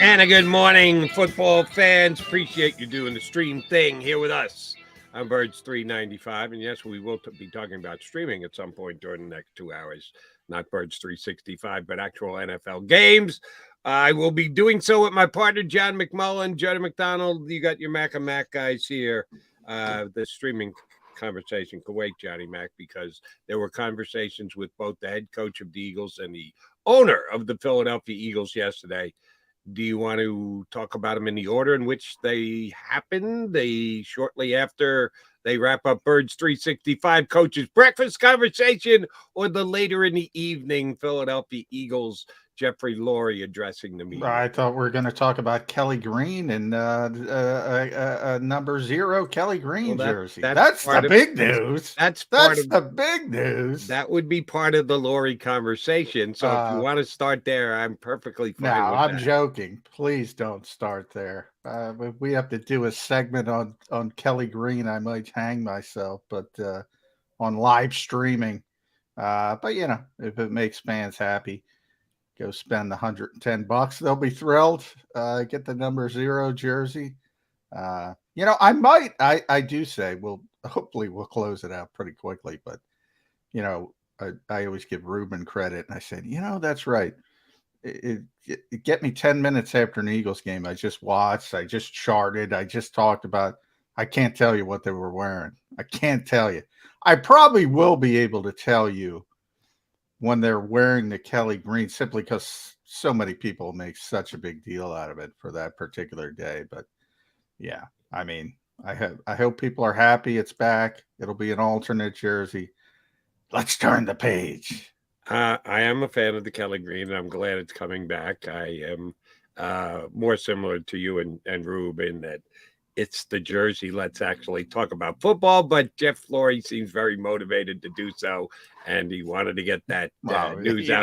And a good morning, football fans. Appreciate you doing the stream thing here with us on Birds 395. And yes, we will be talking about streaming at some point during the next 2 hours. Not Birds 365, but actual NFL games. I will be doing so with my partner, John McMullen Jody McDonald. You got your Mac and Mac guys here. The streaming conversation could wait, Johnny Mac, because there were conversations with both the head coach of the Eagles and the owner of the Philadelphia Eagles yesterday. Do you want to talk about them in the order in which they happen? They shortly after they wrap up Birds 365 coaches breakfast conversation, or the later in the evening Philadelphia Eagles Jeffrey Lurie addressing the media? I thought we were going to talk about Kelly Green and number 0 Kelly Green jersey. That's the big news. That's the big news. That would be part of the Lurie conversation. So if you want to start there, I'm perfectly fine with that. I'm joking. Please don't start there. If we have to do a segment on Kelly Green, I might hang myself, but on live streaming. But, if it makes fans happy, go spend $110. They'll be thrilled. Get the number 0 jersey. I do say hopefully we'll close it out pretty quickly. But, I always give Ruben credit. And I said, that's right. It get me 10 minutes after an Eagles game. I just watched. I just charted. I just talked about. I can't tell you what they were wearing. I can't tell you. I probably will be able to tell you when they're wearing the Kelly Green, simply because so many people make such a big deal out of it for that particular day. But yeah, I hope people are happy it's back. It'll be an alternate jersey. Let's turn the page. I am a fan of the Kelly Green, and I'm glad it's coming back. I am more similar to you and Rube in that it's the jersey. Let's actually talk about football. But Jeff Lurie seems very motivated to do so, and he wanted to get that news out.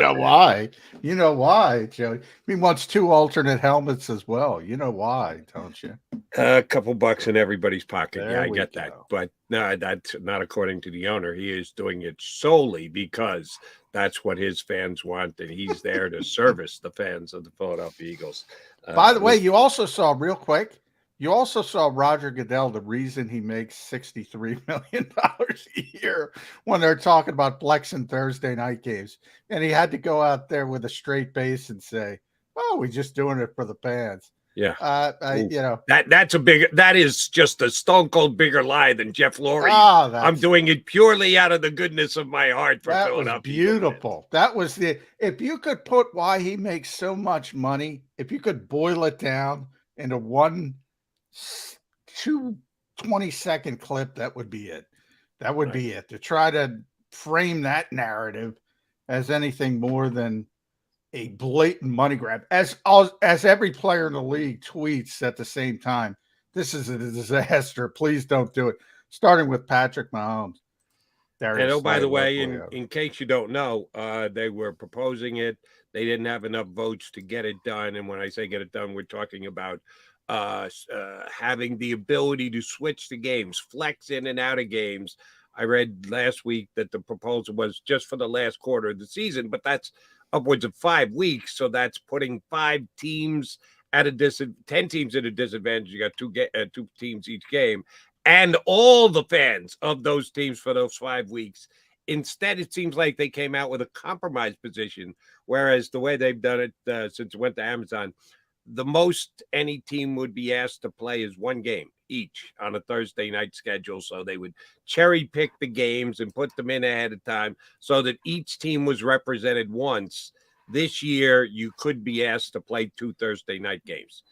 You know why, Joey? He wants 2 alternate helmets as well. You know why, don't you? A couple bucks in everybody's pocket. I get that. But no, that's not according to the owner. He is doing it solely because that's what his fans want, and he's there to service the fans of the Philadelphia Eagles. By the way, you also saw Roger Goodell, the reason he makes $63 million a year when they're talking about flexing Thursday night games. And he had to go out there with a straight face and say, well, we're just doing it for the fans. Yeah. That is just a stone cold bigger lie than Jeff Lurie. I'm doing it purely out of the goodness of my heart for Philadelphia. That was beautiful. That was if you could put why he makes so much money, if you could boil it down into 2 20-second clip, that would be it. That would be it. To try to frame that narrative as anything more than a blatant money grab, as every player in the league tweets at the same time, this is a disaster. Please don't do it. Starting with Patrick Mahomes. And by the way, in case you don't know, they were proposing it. They didn't have enough votes to get it done. And when I say get it done, we're talking about having the ability to switch the games, flex in and out of games. I read last week that the proposal was just for the last quarter of the season, but that's upwards of 5 weeks. So that's putting 5 teams at 10 teams at a disadvantage. You got 2 teams each game, and all the fans of those teams for those 5 weeks. Instead, it seems like they came out with a compromise position, whereas the way they've done it since it went to Amazon, the most any team would be asked to play is 1 game each on a Thursday night schedule. So they would cherry pick the games and put them in ahead of time so that each team was represented once. This year, you could be asked to play 2 Thursday night games.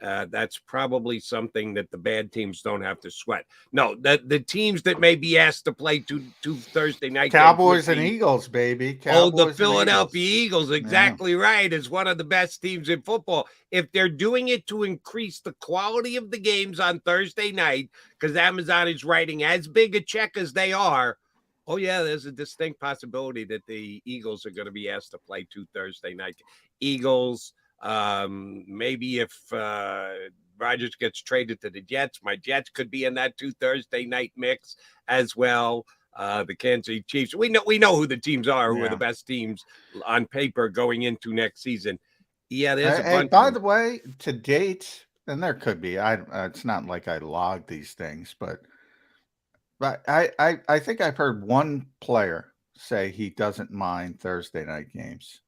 That's probably something that the bad teams don't have to sweat. No, the teams that may be asked to play two Thursday night Cowboys and Eagles, baby. The Philadelphia Eagles, exactly right, is one of the best teams in football. If they're doing it to increase the quality of the games on Thursday night, because Amazon is writing as big a check as they are, oh yeah, there's a distinct possibility that the Eagles are going to be asked to play 2 Thursday night. Eagles. Maybe if Rodgers gets traded to the Jets, my Jets could be in that 2 Thursday night mix as well. The Kansas City Chiefs. We know who the teams are, who are the best teams on paper going into next season. Yeah, there's a bunch. By the way, to date, and there could be. It's not like I log these things, but I think I've heard one player say he doesn't mind Thursday night games,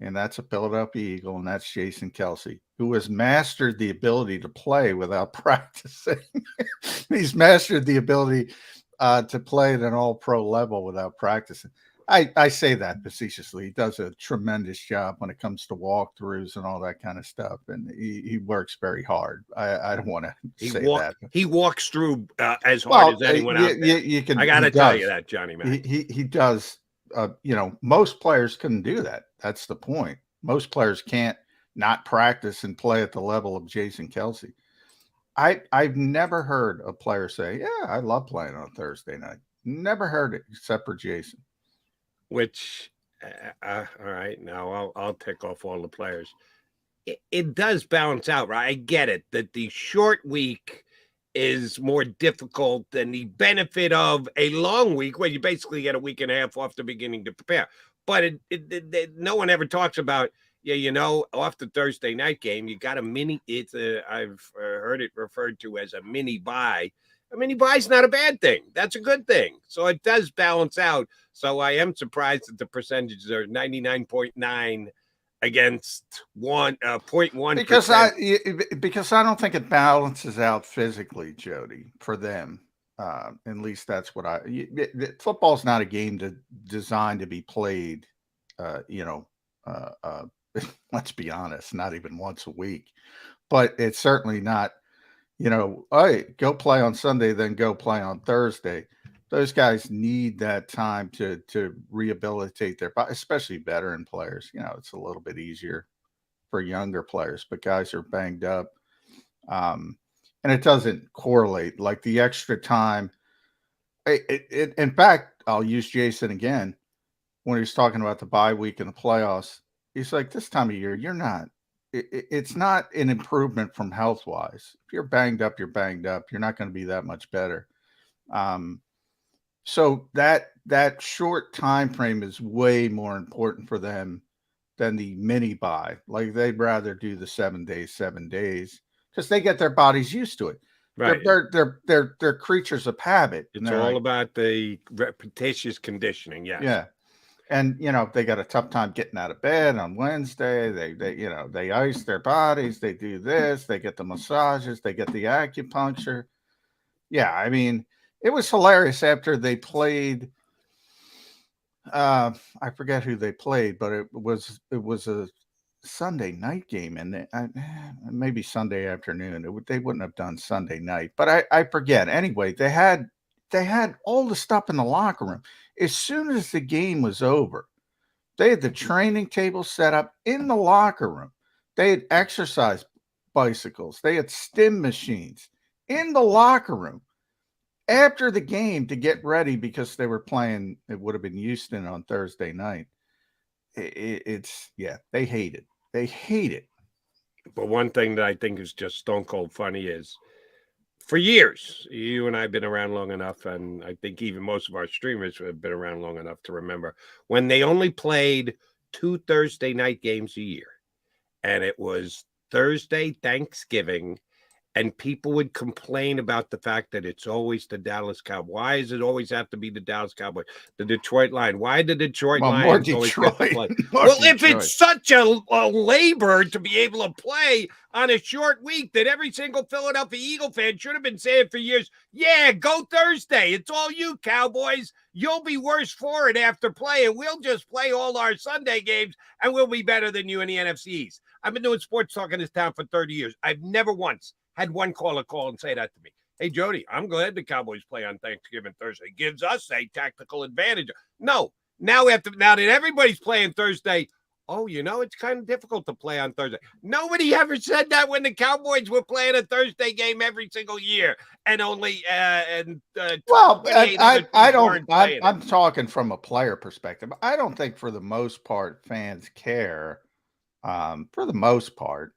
and that's a Philadelphia Eagle, and that's Jason Kelsey, who has mastered the ability to play without practicing. He's mastered the ability to play at an all-pro level without practicing. I say that facetiously. He does a tremendous job when it comes to walkthroughs and all that kind of stuff, and he works very hard. I don't want to say that. He walks through as hard as anyone out there. You can. I got to tell you that, Johnny Mac. He does. Most players couldn't do that. That's the point. Most players can't not practice and play at the level of Jason Kelsey. I've never heard a player say, "Yeah, I love playing on Thursday night." Never heard it except for Jason. Which, all right, now I'll tick off all the players. It does balance out, right? I get it that the short week is more difficult than the benefit of a long week where you basically get a week and a half off the beginning to prepare. But no one ever talks about, off the Thursday night game, you got a mini. I've heard it referred to as a mini bye. A mini bye is not a bad thing. That's a good thing. So it does balance out. So I am surprised that the percentages are 99.9 against 0.1%. Because I don't think it balances out physically, Jody, for them. At least that's what football's not a game designed to be played, let's be honest, not even once a week. But it's certainly not, hey, go play on Sunday, then go play on Thursday. Those guys need that time to rehabilitate their body, especially veteran players. It's a little bit easier for younger players, but guys are banged up. And it doesn't correlate like the extra time. In fact, I'll use Jason again when he's talking about the bye week and the playoffs. He's like, this time of year, you're not. It's not an improvement from health wise. If you're banged up, you're banged up. You're not going to be that much better. So that short time frame is way more important for them than the mini bye. Like they'd rather do the 7 days because they get their bodies used to it. Right. They're creatures of habit. It's all about the repetitious conditioning. Yeah. Yeah. And they got a tough time getting out of bed on Wednesday. They ice their bodies. They do this. They get the massages. They get the acupuncture. Yeah, I mean, it was hilarious after they played. I forget who they played, but it was a Sunday night game, and maybe Sunday afternoon. They wouldn't have done Sunday night, but I forget. Anyway, they had all the stuff in the locker room. As soon as the game was over, they had the training table set up in the locker room. They had exercise bicycles. They had stim machines in the locker room after the game to get ready because they were playing. It would have been Houston on Thursday night. They hate it. They hate it. But one thing that I think is just stone cold funny is, for years, you and I have been around long enough, and I think even most of our streamers have been around long enough to remember when they only played 2 Thursday night games a year, and it was Thursday, Thanksgiving, and people would complain about the fact that it's always the Dallas Cowboys. Why does it always have to be the Dallas Cowboys? The Detroit Lions. Why the Detroit Lions always get to play? If it's such a labor to be able to play on a short week that every single Philadelphia Eagle fan should have been saying for years, yeah, go Thursday. It's all you, Cowboys. You'll be worse for it after playing. We'll just play all our Sunday games, and we'll be better than you in the NFC East. I've been doing sports talk in this town for 30 years. I've never once had one caller call and say that to me. Hey, Jody, I'm glad the Cowboys play on Thanksgiving Thursday. Gives us a tactical advantage. No, now that everybody's playing Thursday, it's kind of difficult to play on Thursday. Nobody ever said that when the Cowboys were playing a Thursday game every single year, and only I'm talking from a player perspective. I don't think for the most part fans care. For the most part,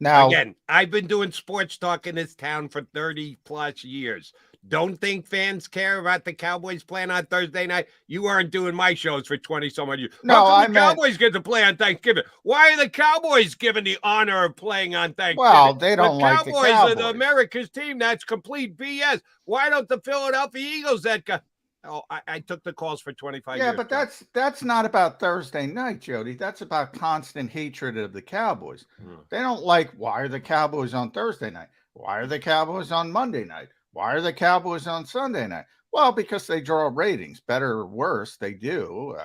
now again, I've been doing sports talk in this town for 30 plus years. don't think fans care about the Cowboys playing on Thursday night? You aren't doing my shows for 20-some-odd years. No, How come I the meant Cowboys get to play on Thanksgiving? Why are the Cowboys given the honor of playing on Thanksgiving? well, they The don't like the Cowboys are the Cowboys. America's team. That's complete BS. Why don't the Philadelphia Eagles that guy? Oh, I took the calls for 25 years. Yeah, but that's not about Thursday night, Jody. That's about constant hatred of the Cowboys. They don't like, why are the Cowboys on Thursday night? Why are the Cowboys on Monday night? Why are the Cowboys on Sunday night? Well, because they draw ratings, better or worse, they do.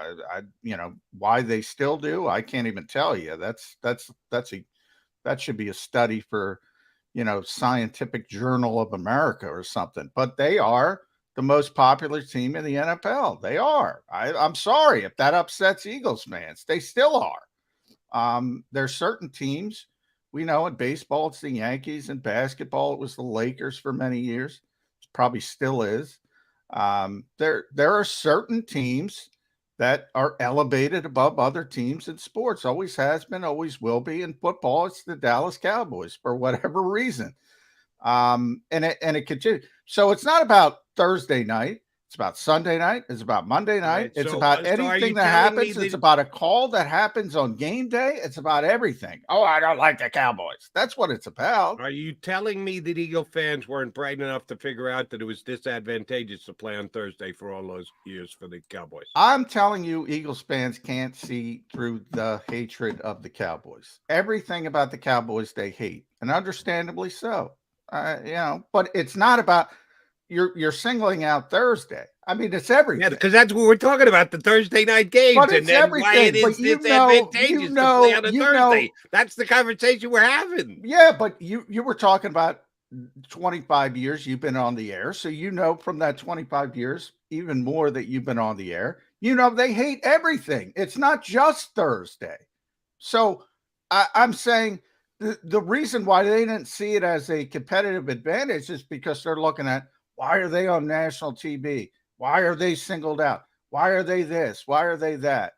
Why they still do, I can't even tell you. That should be a study for, Scientific Journal of America or something. But they are the most popular team in the NFL. They are. I'm sorry if that upsets Eagles fans. They still are. There's certain teams, we know in baseball, it's the Yankees. In basketball, it was the Lakers for many years. It probably still is. There are certain teams that are elevated above other teams in sports. Always has been, always will be. In football, it's the Dallas Cowboys for whatever reason. And it continues. So it's not about Thursday night. It's about Sunday night. It's about Monday night. Right, it's so, about so anything that happens. It's about a call that happens on game day. It's about everything. Oh, I don't like the Cowboys. That's what it's about. Are you telling me that Eagle fans weren't bright enough to figure out that it was disadvantageous to play on Thursday for all those years for the Cowboys? I'm telling you, Eagles fans can't see through the hatred of the Cowboys. Everything about the Cowboys they hate, and understandably so. But it's not about you're singling out Thursday. I mean, it's everything. Yeah, because that's what we're talking about, the Thursday night games, but and then everything. why it is disadvantageous to play on a Thursday. That's the conversation we're having. Yeah, but you were talking about 25 years you've been on the air, so from that 25 years, even more that you've been on the air, they hate everything. It's not just Thursday. So I'm saying the reason why they didn't see it as a competitive advantage is because they're looking at, why are they on national TV? Why are they singled out? Why are they this? Why are they that?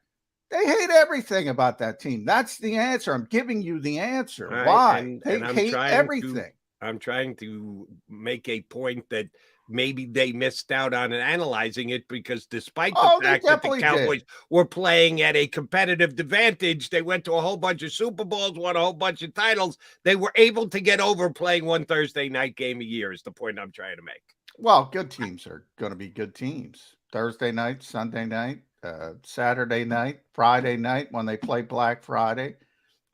They hate everything about that team. That's the answer. I'm giving you the answer. Right. Why? They hate everything. I'm trying to make a point that maybe they missed out on analyzing it, because despite the fact that the Cowboys were playing at a competitive advantage, they went to a whole bunch of Super Bowls, won a whole bunch of titles. They were able to get over playing one Thursday night game a year, is the point I'm trying to make. Well, good teams are going to be good teams. Thursday night, Sunday night, Saturday night, Friday night when they play Black Friday.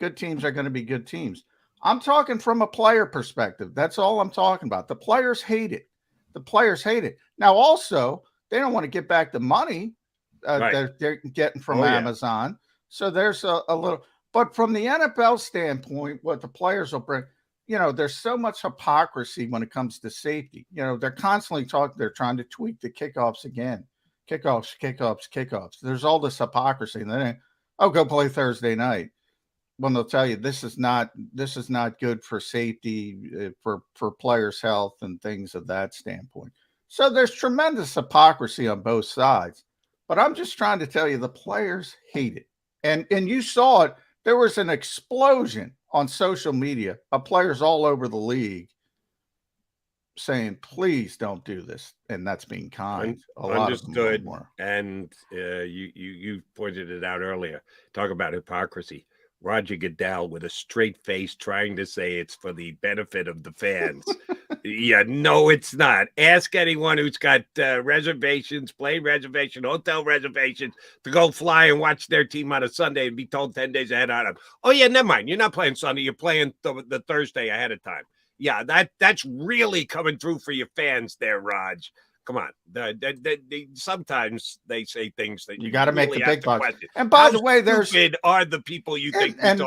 Good teams are going to be good teams. I'm talking from a player perspective. That's all I'm talking about. The players hate it. The players hate it. Now, also, they don't want to get back the money that they're getting from Amazon. Yeah. So there's a little, but from the NFL standpoint, what the players will bring, there's so much hypocrisy when it comes to safety. They're constantly they're trying to tweak the kickoffs again. Kickoffs. There's all this hypocrisy. And then, go play Thursday night. When they'll tell you this is not good for safety, for players' health and things of that standpoint. So there's tremendous hypocrisy on both sides. But I'm just trying to tell you, the players hate it. And you saw it. There was an explosion on social media of players all over the league saying, please don't do this. And that's being kind. Understood. And you pointed it out earlier. Talk about hypocrisy. Roger Goodell with a straight face trying to say it's for the benefit of the fans. Yeah, no, it's not. Ask anyone who's got reservations, plane reservation, hotel reservations, to go fly and watch their team on a Sunday and be told 10 days ahead on them. Oh, yeah, never mind. You're not playing Sunday. You're playing the Thursday ahead of time. Yeah, that's really coming through for your fans there, Raj. Come on. Sometimes they say things that you got to make the big bucks. And by the way, there's are the people you think and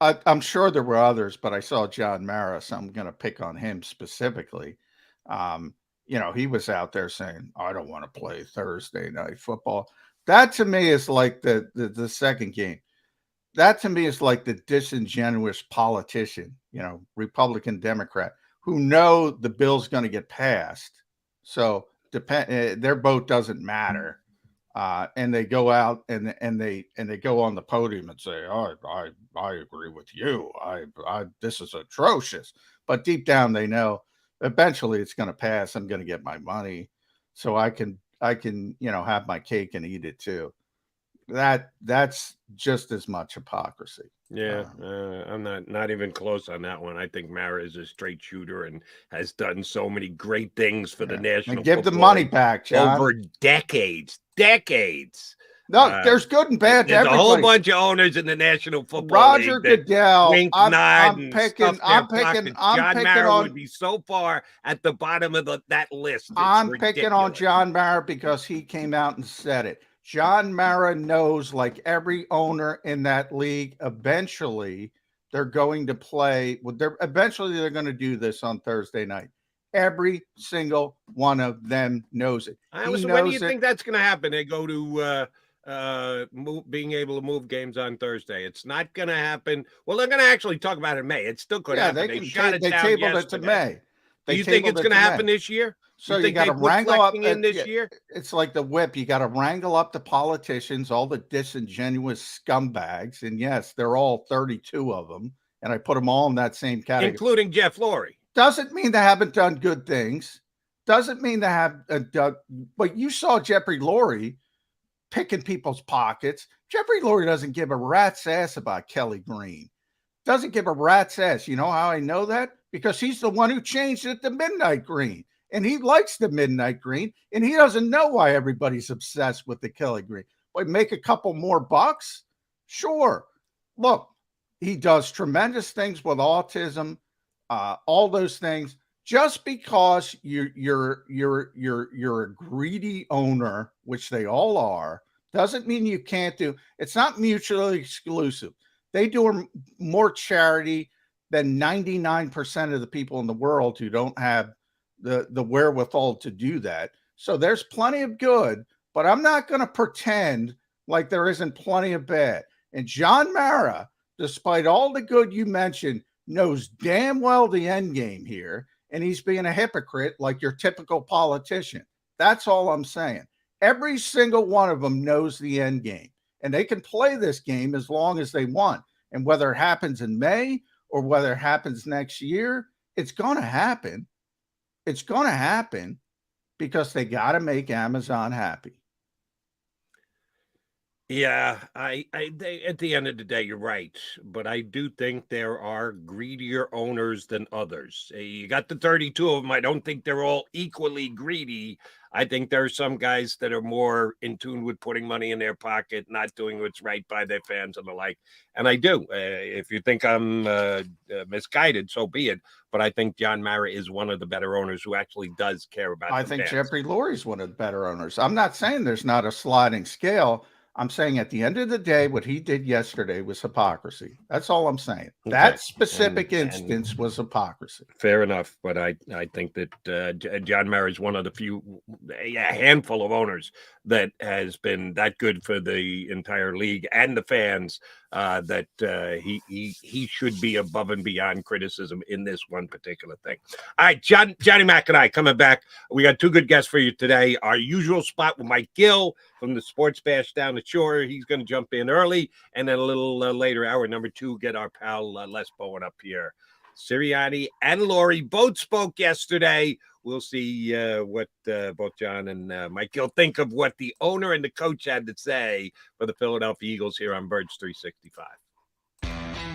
I'm sure there were others, but I saw John Maris. I'm going to pick on him specifically. He was out there saying, I don't want to play Thursday night football. That to me is like the second game. That to me is like the disingenuous politician, Republican, Democrat, who know the bill's going to get passed. So their vote doesn't matter, and they go out and they go on the podium and say, "Oh, I agree with you. This is atrocious." But deep down, they know eventually it's going to pass. I'm going to get my money, so I can have my cake and eat it too. That's just as much hypocrisy. Yeah, I'm not even close on that one. I think Mara is a straight shooter and has done so many great things for the National and give Football the money back, John. Over decades. No, there's good and bad to everybody. There's a whole bunch of owners in the National Football Roger League that Goodell. wink, nod, and stuff their pockets. John Mara on, would be so far at the bottom of that list. I'm picking on John Mara because he came out and said it. John Mara knows, like every owner in that league, eventually they're going to play. Eventually they're going to do this on Thursday night. Every single one of them knows it. When do you think that's going to happen? They go to being able to move games on Thursday. It's not going to happen. Well, they're going to actually talk about it in May. It still could happen. They tabled it to May. Do you think it's going to happen this year? So you got to wrangle up in this year. It's like the whip. You got to wrangle up the politicians, all the disingenuous scumbags, and yes, they're all 32 of them, and I put them all in that same category, including Jeff Lurie. Doesn't mean they haven't done good things. Doesn't mean they have done. But you saw Jeffrey Lurie picking people's pockets. Jeffrey Lurie doesn't give a rat's ass about Kelly Green. Doesn't give a rat's ass. You know how I know that? Because he's the one who changed it to midnight green. And he likes the midnight green. And he doesn't know why everybody's obsessed with the Kelly Green. But make a couple more bucks? Sure. Look, he does tremendous things with autism, all those things. Just because you're a greedy owner, which they all are, doesn't mean you can't do. It's not mutually exclusive. They do more charity than 99% of the people in the world who don't have the wherewithal to do that. So there's plenty of good, but I'm not going to pretend like there isn't plenty of bad. And John Mara, despite all the good you mentioned, knows damn well the end game here. And he's being a hypocrite like your typical politician. That's all I'm saying. Every single one of them knows the end game. And they can play this game as long as they want. And whether it happens in May or whether it happens next year, it's going to happen. It's going to happen because they got to make Amazon happy. Yeah, at the end of the day, you're right. But I do think there are greedier owners than others. You got the 32 of them. I don't think they're all equally greedy. I think there are some guys that are more in tune with putting money in their pocket, not doing what's right by their fans and the like. And I do. If you think I'm misguided, so be it. But I think John Mara is one of the better owners who actually does care about I think Jeffrey Lurie is one of the better owners. I'm not saying there's not a sliding scale. I'm saying at the end of the day, what he did yesterday was hypocrisy. That's all I'm saying. Okay. That specific instance was hypocrisy. Fair enough. But I think that John Mara is one of the few, a handful of owners that has been that good for the entire league and the fans that he should be above and beyond criticism in this one particular thing. All right, Johnny Mac and I coming back. We got two good guests for you today. Our usual spot with Mike Gill from the Sports Bash down the shore. He's going to jump in early, and then a little later, hour number two, get our pal Les Bowen up here. Sirianni and Lurie both spoke yesterday. We'll see what both John and Mike Gill think of what the owner and the coach had to say for the Philadelphia Eagles here on Birds 365.